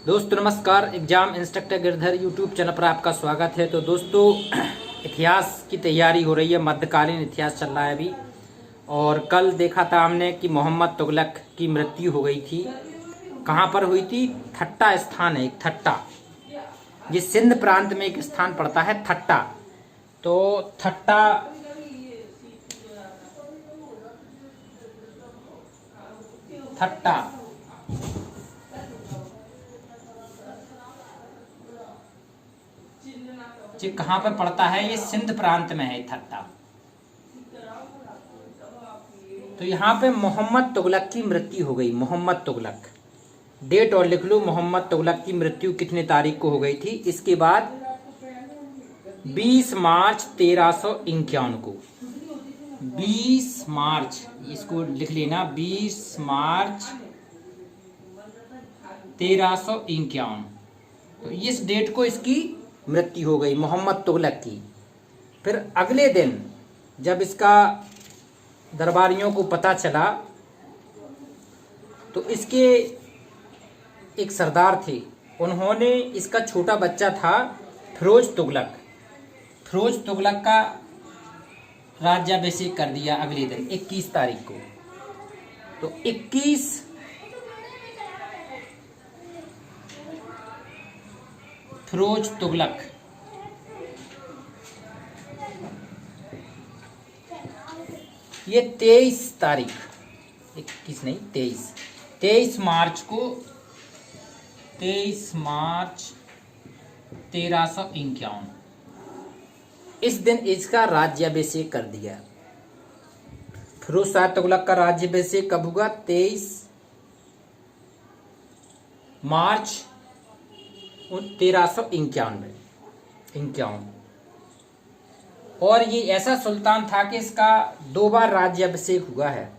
दोस्तों नमस्कार। Exam instructor Girdhar YouTube channel पर आपका स्वागत है। तो दोस्तों इतिहास की तैयारी हो रही है, मध्यकालीन इतिहास चल रहा है अभी। और कल देखा था हमने कि मोहम्मद तुगलक की मृत्यु हो गई थी। कहाँ पर हुई थी? ठट्टा स्थान है एक, ठट्टा। ये सिंध प्रांत में एक स्थान पड़ता है ठट्टा। तो ठट्टा ठट्टा ये कहाँ पर पड़ता है? ये सिंध प्रांत में है ठट्टा। तो यहाँ पे मोहम्मद तुगलक की मृत्यु हो गई। मोहम्मद तुगलक, डेट और लिख लो। मोहम्मद तुगलक की मृत्यु कितने तारीख को हो गई थी? इसके बाद 20 मार्च 1351 को। 20 मार्च, इसको लिख लेना, 20 मार्च 1351। तो इस डेट को इसकी मृत्यु हो गई मोहम्मद तुगलक की। फिर अगले दिन जब इसका दरबारियों को पता चला तो इसके एक सरदार थे, उन्होंने इसका छोटा बच्चा था फिरोज तुगलक, फिरोज तुगलक का राज्याभिषेक कर दिया अगले दिन 21 तारीख को। तो 21 फिरोज तुगलक, ये 23 तारीख, 21 नहीं 23 मार्च को, 23 मार्च 1351 इस दिन इसका राज्याभिषेक कर दिया। फिरोज शाह तुगलक का राज्याभिषेक कब हुआ? 23 मार्च 1351। और ये ऐसा सुल्तान था कि इसका 2 बार राज्याभिषेक हुआ है,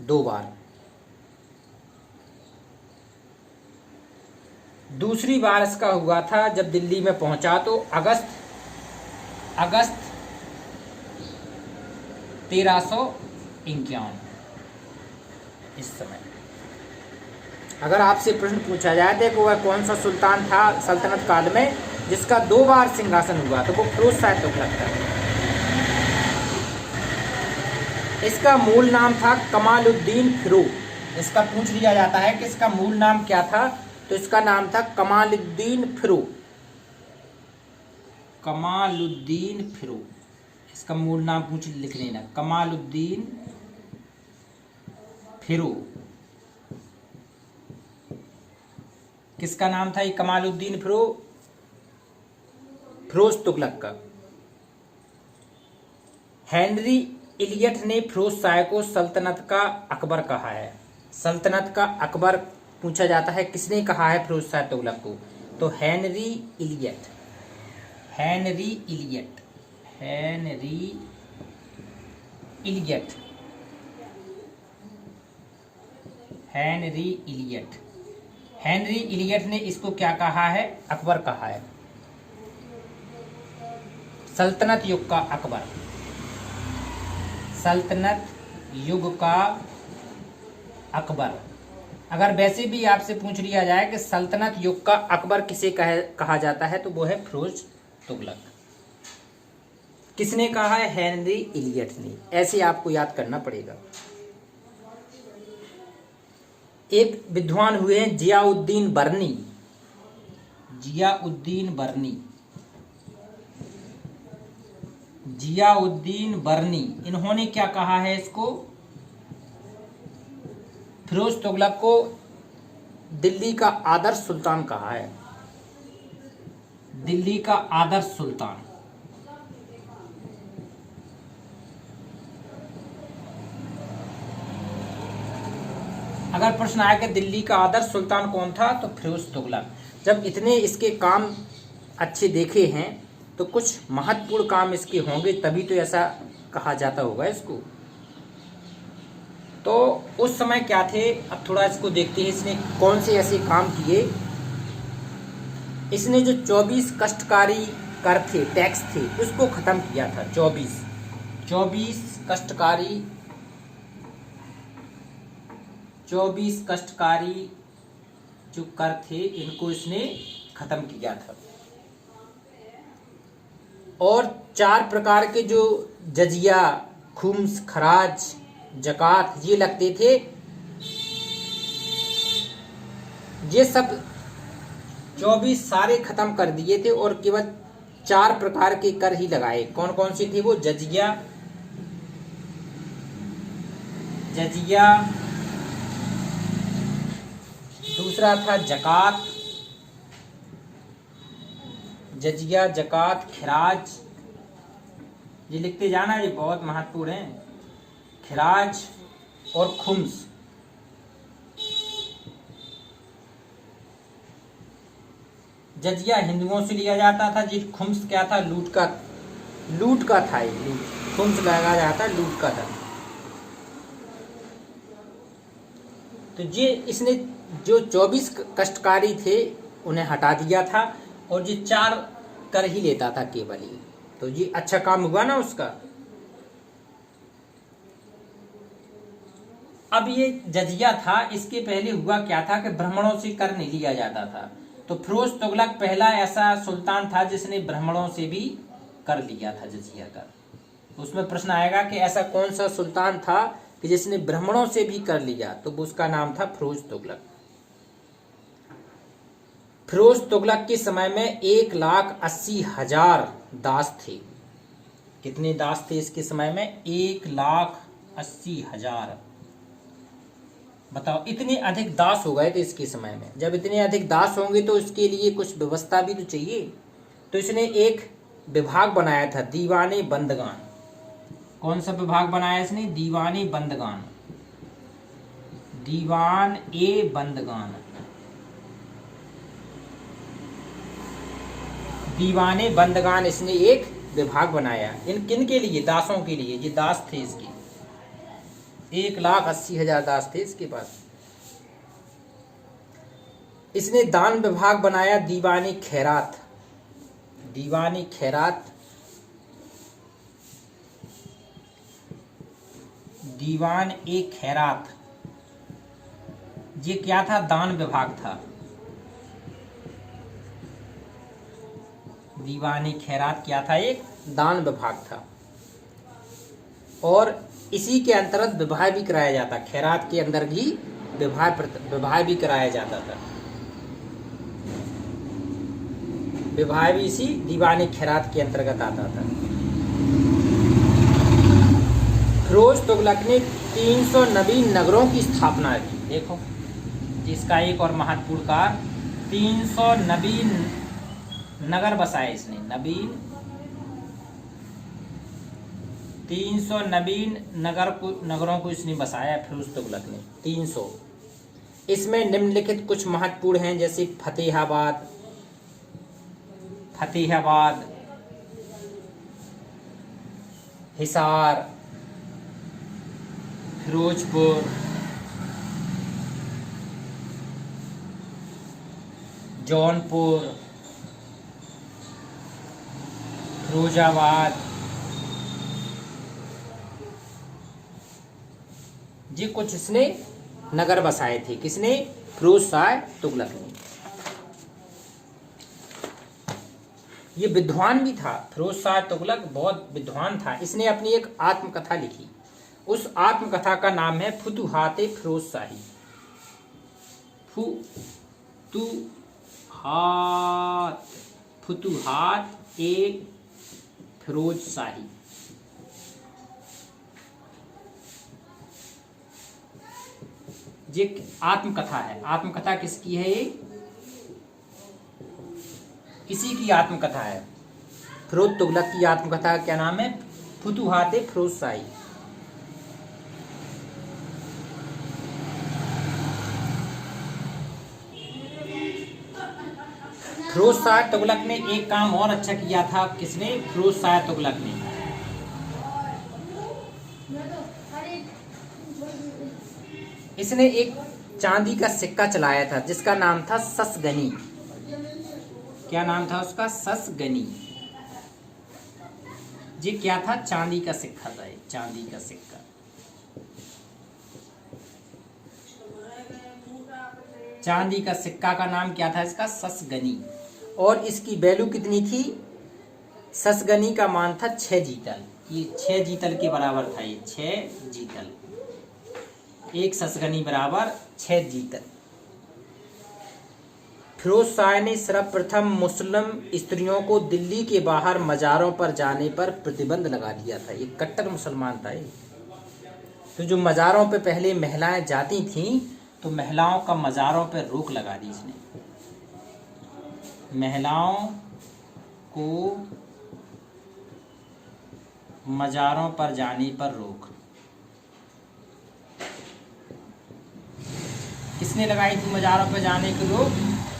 2 बार। दूसरी बार इसका हुआ था जब दिल्ली में पहुंचा, तो अगस्त 1351 इस समय। अगर आपसे प्रश्न पूछा जाए तो वह कौन सा सुल्तान था सल्तनत काल में जिसका 2 बार सिंहासन हुआ, तो वो फिरोज शाह तुगलक था। इसका मूल नाम था कमालुद्दीन फिरोज। इसका पूछ लिया जाता है कि इसका मूल नाम क्या था, तो इसका नाम था कमालुद्दीन फिरोज। कमालुद्दीन फिरोज, इसका मूल नाम पूछ लिख लेना, कमालुद्दीन फिरोज। किसका नाम था ये कमालुद्दीन फिरोज तुगलक का। हेनरी इलियट ने फिरोज शाह को सल्तनत का अकबर कहा है। सल्तनत का अकबर पूछा जाता है, किसने कहा है फिरोज शाह तुगलक को? तो Henry Elliot. Henry Elliot, Henry Elliot, Henry Elliot. Henry Elliot ने इसको क्या कहा है? अकबर कहा है, सल्तनत युग का अकबर, सल्तनत युग का अकबर। अगर वैसे भी आपसे पूछ लिया जाए कि सल्तनत युग का अकबर किसे कहा जाता है, तो वो है फिरोज तुगलक। किसने कहा है? हेनरी इलियट ने। ऐसे आपको याद करना पड़ेगा। एक विद्वान हुए हैं जियाउद्दीन बर्नी, जियाउद्दीन बर्नी, जियाउद्दीन बर्नी। इन्होंने क्या कहा है इसको? फिरोज तुगलक को दिल्ली का आदर्श सुल्तान कहा है, दिल्ली का आदर्श सुल्तान। अगर प्रश्न आया कि दिल्ली का आदर्श सुल्तान कौन था, तो फिरोज तुगलक। जब इतने इसके काम अच्छे देखे हैं तो कुछ महत्वपूर्ण काम इसके होंगे, तभी तो ऐसा कहा जाता होगा इसको। तो उस समय क्या थे, अब थोड़ा इसको देखते हैं इसने कौन से ऐसे काम किए। इसने जो 24 कष्टकारी कर थे, टैक्स थे, उसको खत्म किया था। 24 कष्टकारी 24 कष्टकारी जो कर थे इनको इसने खत्म किया था। और 4 प्रकार के जो जजिया, खुम्स, खराज, जकात ये लगते थे, ये सब 24 सारे खत्म कर दिए थे और केवल 4 प्रकार के कर ही लगाए। कौन कौन से थे वो? जजिया, दूसरा था जकात, जजिया, जकात, खिराज, ये लिखते जाना, ये बहुत महत्वपूर्ण है, खिराज और खुम्स। जजिया हिंदुओं से लिया जाता था, जी खुम्स क्या था? लूट का था, ये लूट, खुम्स लगाया जाता लूट का था। तो ये इसने जो 24 कष्टकारी थे उन्हें हटा दिया था और ये 4 कर ही लेता था केवल ही। तो ये अच्छा काम हुआ ना उसका। अब ये जजिया था, इसके पहले हुआ क्या था कि ब्राह्मणों से कर नहीं लिया जाता था। तो फिरोज तुगलक पहला ऐसा सुल्तान था जिसने ब्राह्मणों से भी कर लिया था जजिया कर। उसमें प्रश्न आएगा कि ऐसा कौन सा सुल्तान था कि जिसने ब्राह्मणों से भी कर लिया, तो उसका नाम था फिरोज तुगलक। फिरोज तुगलक के समय में 1,80,000 दास थे। कितने दास थे इसके समय में? 1,80,000। बताओ, इतने अधिक दास हो गए थे इसके समय में। जब इतने अधिक दास होंगे तो इसके लिए कुछ व्यवस्था भी तो चाहिए। तो इसने एक विभाग बनाया था, दीवाने बंदगान। कौन सा विभाग बनाया इसने? दीवाने बंदगान, दीवान ए बंदगान। दीवाने बंदगान इसने एक विभाग बनाया। इन किन के लिए? दासों के लिए। ये दास थे इसके, 1,80,000 दास थे इसके पास। इसने दान विभाग बनाया, दीवानी खैरात, दीवानी खैरात, दीवान ए खैरात। ये क्या था? दान विभाग था। दीवानी खैरात क्या था? एक दान विभाग था। और इसी के अंतर्गत विवाह भी कराया जाता। खैरात के अंदर भी विवाह भी कराया जाता था। विवाह भी इसी दीवानी खैरात के अंतर्गत आता था। फिरोज तुगलक ने 300 नवीन नगरों की स्थापना की। देखो, जिसका एक और महत्वपूर्ण कार्य, 300 नवीन नगर बसाए इसने। 300 नवीन नगरों को इसने बसाया फिरोज तुगलक ने, 300। इसमें निम्नलिखित कुछ महत्वपूर्ण हैं, जैसे फतेहाबाद, हिसार, फिरोजपुर, जौनपुर, फिरोजाबाद। ये कुछ इसने नगर बसाए थे। किसने? फिरोज शाह तुगलक ने। ये विद्वान भी था। फिरोज शाह तुगलक बहुत विद्वान था। इसने अपनी एक आत्मकथा लिखी। उस आत्मकथा का नाम है फुतुहात-ए फिरोज शाही। फुतुहात-ए फिरोज शाही। ये आत्मकथा है। आत्मकथा किसकी है? ये किसी की आत्मकथा है। फिरोज तुगलक की आत्मकथा का क्या नाम है? फुतुहात-ए फिरोज शाही। फिरोज शाह तुगलक ने एक काम और अच्छा किया था। किसने? फिरोज शाह तुगलक ने। इसने एक चांदी का सिक्का चलाया था जिसका नाम था ससगनी। क्या नाम था उसका? ससगनी। ये क्या था? चांदी का सिक्का था। चांदी का सिक्का। चांदी का सिक्का का नाम क्या था इसका? ससगनी। और इसकी वैल्यू कितनी थी? ससगनी का मान था 6 जीतल। ये 6 जीतल के बराबर था। ये 6 जीतल, एक ससगनी बराबर 6 जीतल। फिरोज शाह ने सर्वप्रथम मुस्लिम स्त्रियों को दिल्ली के बाहर मज़ारों पर जाने पर प्रतिबंध लगा दिया था। ये कट्टर मुसलमान था ये। तो जो मज़ारों पे पहले महिलाएं जाती थीं, तो महिलाओं का मज़ारों पर रोक लगा दी इसने। महिलाओं को मज़ारों पर जाने पर रोक किसने लगाई थी? मज़ारों पर जाने की रोक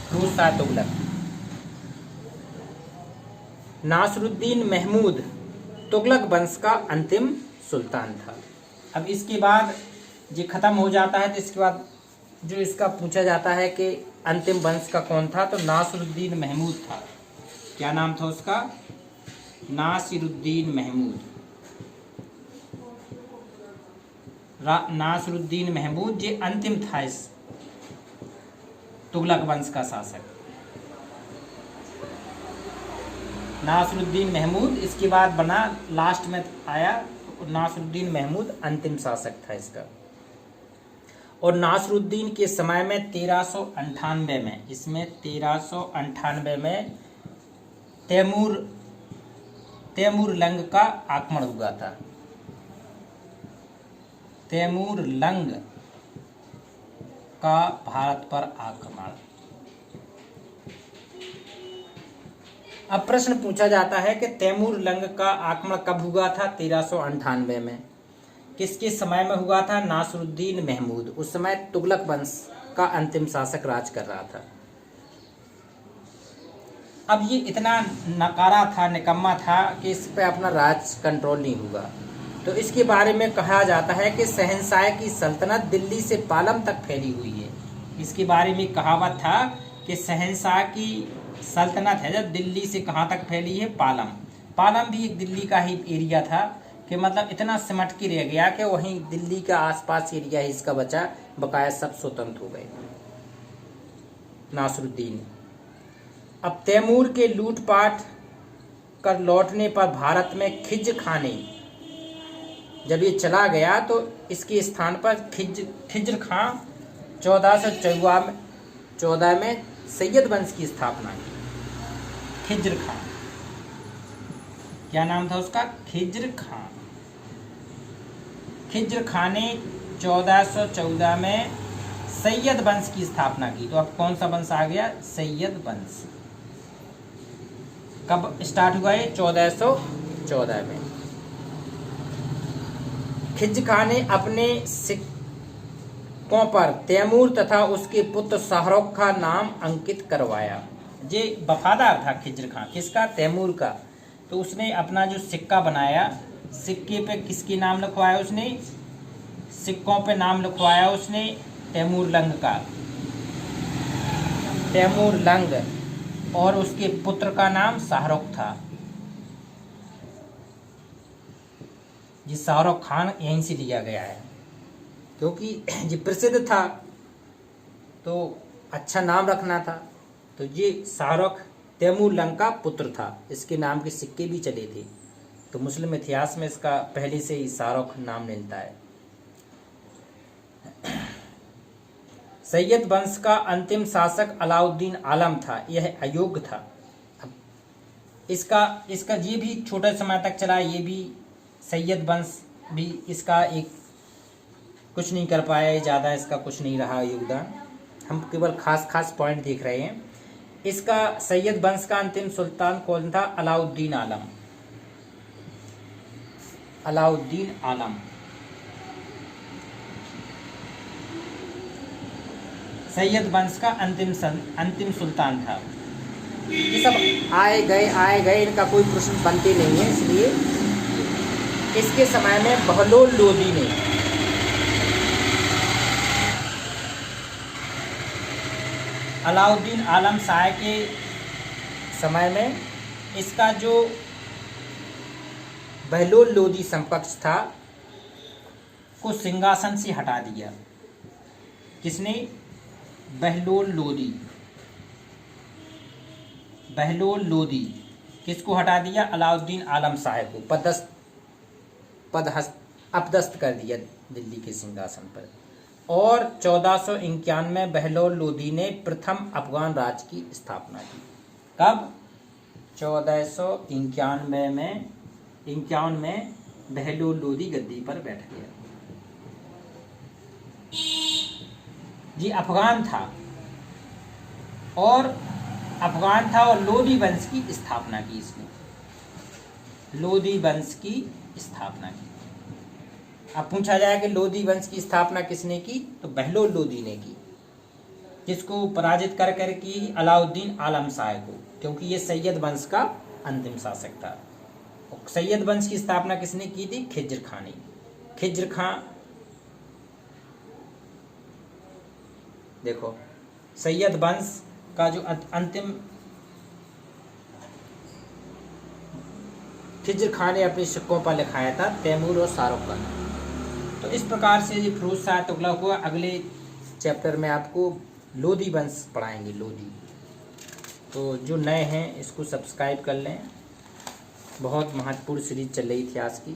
फिरोज शाह तुगलक। नासरुद्दीन महमूद तुगलक वंश का अंतिम सुल्तान था। अब इसके बाद ये खत्म हो जाता है, तो इसके बाद जो इसका पूछा जाता है कि अंतिम वंश का कौन था, तो नासरुद्दीन महमूद था। क्या नाम था उसका? नासिरुद्दीन महमूद। नासरुद्दीन महमूद ये अंतिम था इस तुगलक वंश का शासक। नासरुद्दीन महमूद इसके बाद बना, लास्ट में आया, तो नासरुद्दीन महमूद अंतिम शासक था इसका। और नासरुद्दीन के समय में 1398 में, इसमें 1398 में तैमूरलंग का आक्रमण हुआ था। तैमूरलंग का भारत पर आक्रमण। अब प्रश्न पूछा जाता है कि तैमूरलंग का आक्रमण कब हुआ था? 1398 में। किसके समय में हुआ था? नासरुद्दीन महमूद। उस समय तुगलक वंश का अंतिम शासक राज कर रहा था। अब ये इतना नकारा था, निकम्मा था कि इस पे अपना राज कंट्रोल नहीं हुआ। तो इसके बारे में कहा जाता है कि शहंशाह की सल्तनत दिल्ली से पालम तक फैली हुई है। इसके बारे में कहावत था कि शहंशाह की सल्तनत है जब दिल्ली से कहाँ तक फैली है? पालम। पालम भी एक दिल्ली का ही एरिया था, कि मतलब इतना सिमट के रह गया कि वहीं दिल्ली का आसपास एरिया ही इसका बचा, बकाया सब स्वतंत्र हो गए। नासरुद्दीन। अब तैमूर के लूटपाट कर लौटने पर भारत में खिज्र खां ने, जब ये चला गया तो इसके स्थान पर खिज्र खां 1414 में सैयद वंश की स्थापना की। खिज्र खां, क्या नाम था उसका? खिज्र खां। खिज्र खां ने 1414 में सैयद वंश की स्थापना की। तो अब कौन सा वंश आ गया? सैयद वंश। कब स्टार्ट हुआ है? 1414 में। खिज्र खां ने अपने सिक्कों पर तैमूर तथा उसके पुत्र शाहरुख का नाम अंकित करवाया। ये वफादार था खिज्र खां, किसका? तैमूर का। तो उसने अपना जो सिक्का बनाया, सिक्के पे किसके नाम लिखवाया उसने? सिक्कों पे नाम लिखवाया उसने तैमूरलंग का। तैमूरलंग। और उसके पुत्र का नाम शाहरुख था। ये शाहरुख खान यहीं से लिया गया है, क्योंकि ये प्रसिद्ध था तो अच्छा नाम रखना था। तो ये शाहरुख तैमूरलंग का पुत्र था। इसके नाम के सिक्के भी चले थे, तो मुस्लिम इतिहास में इसका पहले से ही शाहरुख नाम मिलता है। सैयद वंश का अंतिम शासक अलाउद्दीन आलम था। यह अयोग्य था। इसका ये भी छोटे समय तक चला। ये भी सैयद वंश भी इसका एक कुछ नहीं कर पाया, ज़्यादा इसका कुछ नहीं रहा योगदान। हम केवल खास पॉइंट देख रहे हैं। इसका सैयद वंश का अंतिम सुल्तान कौन था? अलाउद्दीन आलम। अलाउद्दीन आलम सैयद वंश का अंतिम सुल्तान था। ये सब आए गए, इनका कोई प्रश्न बनते नहीं है। इसलिए इसके समय में बहलोल लोदी ने अलाउद्दीन आलम शाह के समय में इसका जो बहलोल लोदी समकक्ष था को सिंहासन से हटा दिया। किसने? बहलोल लोदी। बहलोल लोदी किसको हटा दिया? अलाउद्दीन आलम शाह को अपदस्थ कर दिया दिल्ली के सिंहासन पर। और 1491 बहलोल लोदी ने प्रथम अफगान राज्य की स्थापना की। कब? 1491 में 51 में बहलोल लोदी गद्दी पर बैठ गया जी। अफगान था और लोदी वंश की स्थापना की इसने। लोदी वंश की स्थापना की। अब पूछा जाए कि लोदी वंश की स्थापना किसने की, तो बहलोल लोदी ने की। किसको पराजित कर कर की? अलाउद्दीन आलम शाह को, क्योंकि ये सैयद वंश का अंतिम शासक था। सैयद वंश की स्थापना किसने की थी? खिज्र खां ने। खिज्र खां, देखो सैयद वंश का जो अंतिम, खिज्र खां ने अपने सिक्कों पर लिखाया था तैमूर और शाहरुख खान। तो इस प्रकार से ये फिरोज शाह तुगलक हुआ। अगले चैप्टर में आपको लोदी वंश पढ़ाएंगे, लोदी। तो जो नए हैं इसको सब्सक्राइब कर लें। बहुत महत्वपूर्ण सीरीज चल रही इतिहास की।